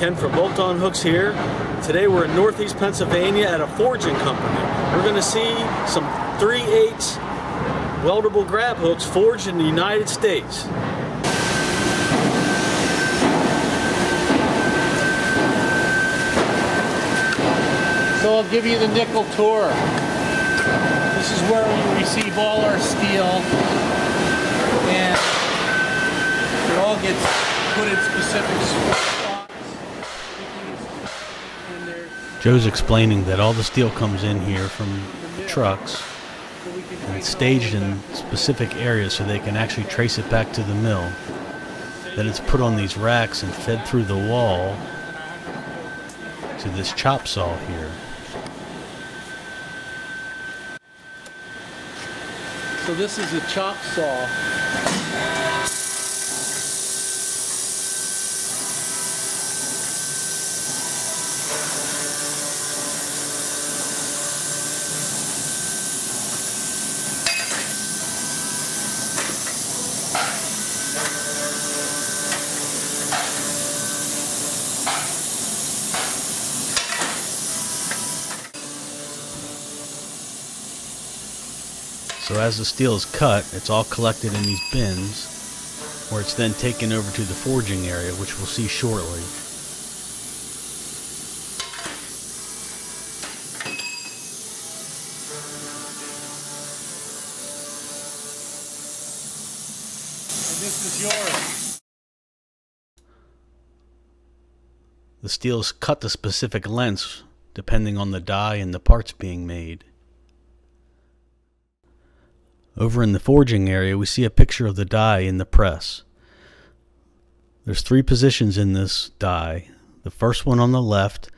Ken from BoltOnHooks here. Today we're in Northeast Pennsylvania at a forging company. We're going to see some 3/8 weldable grab hooks forged in the United States. So I'll give you the nickel tour. This is where we receive all our steel, and it all gets put in specific spots. Joe's explaining that all the steel comes in here from the trucks and it's staged in specific areas so they can actually trace it back to the mill. Then it's put on these racks and fed through the wall to this chop saw here. So this is a chop saw. So as the steel is cut, it's all collected in these bins, where it's then taken over to the forging area, which we'll see shortly. And this is yours. The steel is cut to specific lengths, depending on the die and the parts being made. Over in the forging area, we see a picture of the die in the press. There's 3 positions in this die. The first one on the left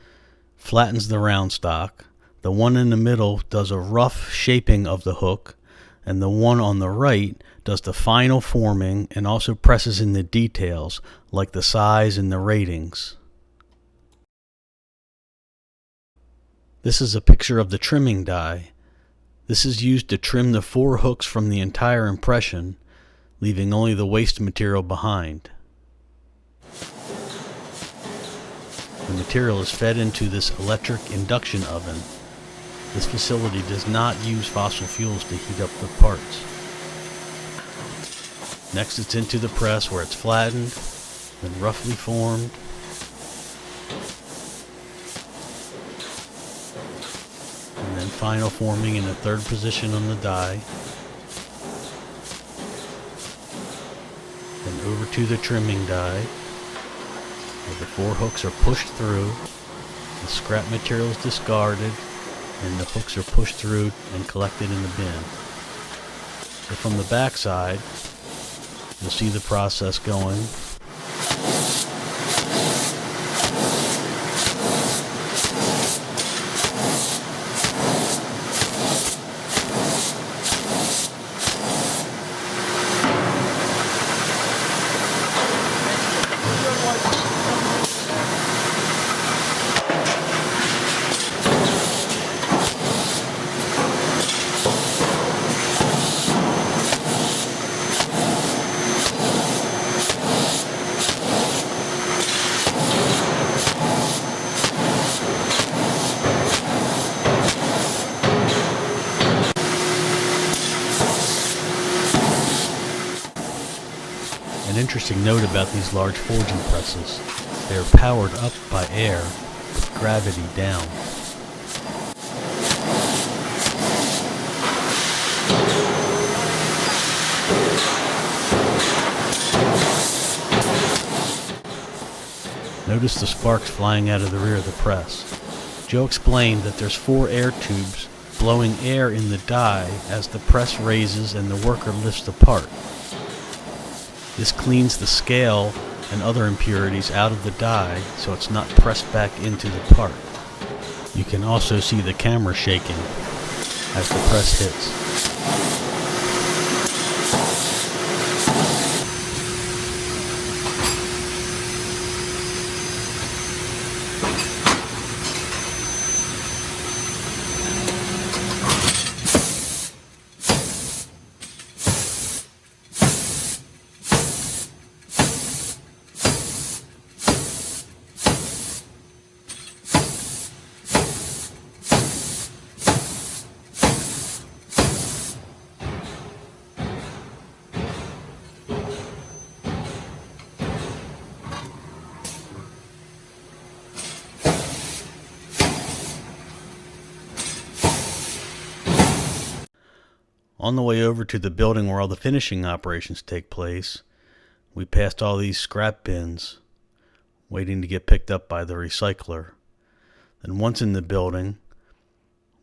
flattens the round stock. The one in the middle does a rough shaping of the hook, and the one on the right does the final forming and also presses in the details, like the size and the ratings. This is a picture of the trimming die. This is used to trim the 4 hooks from the entire impression, leaving only the waste material behind. The material is fed into this electric induction oven. This facility does not use fossil fuels to heat up the parts. Next it's into the press where it's flattened, then roughly formed, and then final forming in the 3rd position on the die. Then over to the trimming die, where the 4 hooks are pushed through, the scrap material is discarded, and the hooks are pushed through and collected in the bin. So from the back side, you'll see the process going. An interesting note about these large forging presses: they are powered up by air with gravity down. Notice the sparks flying out of the rear of the press. Joe explained that there's 4 air tubes blowing air in the die as the press raises and the worker lifts the part. This cleans the scale and other impurities out of the die so it's not pressed back into the part. You can also see the camera shaking as the press hits. On the way over to the building where all the finishing operations take place, we passed all these scrap bins, waiting to get picked up by the recycler. And once in the building,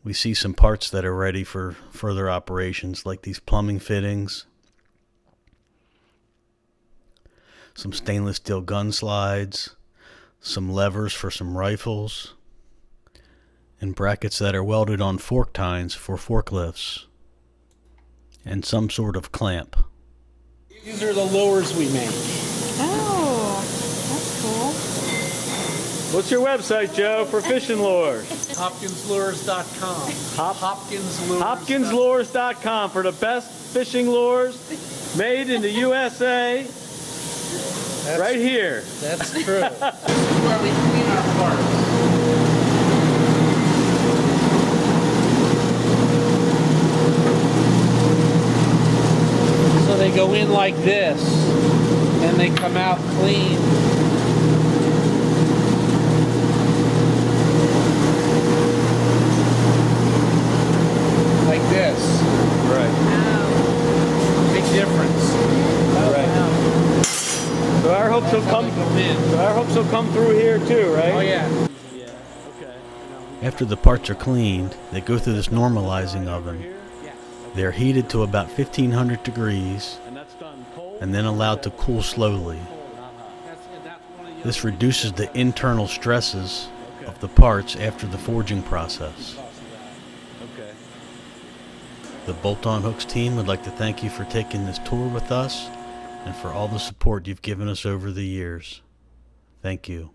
we see some parts that are ready for further operations, like these plumbing fittings, some stainless steel gun slides, some levers for some rifles, and brackets that are welded on fork tines for forklifts, and some sort of clamp. These are the lures we make. Oh, that's cool. What's your website, Joe, for fishing lures? HopkinsLures.com. HopkinsLures.com for the best fishing lures made in the USA, right here. That's true. This is where we clean our parts. So they go in like this, and they come out clean. Like this. Right. Big difference. Right. So our hooks will come. So our hooks will come through here too, right? Oh yeah. Yeah. Okay. After the parts are cleaned, they go through this normalizing oven. They're heated to about 1500 degrees And that's done cold. and then allowed to cool slowly. This reduces the internal stresses of the parts after the forging process. Okay. The BoltOnHooks team would like to thank you for taking this tour with us and for all the support you've given us over the years. Thank you.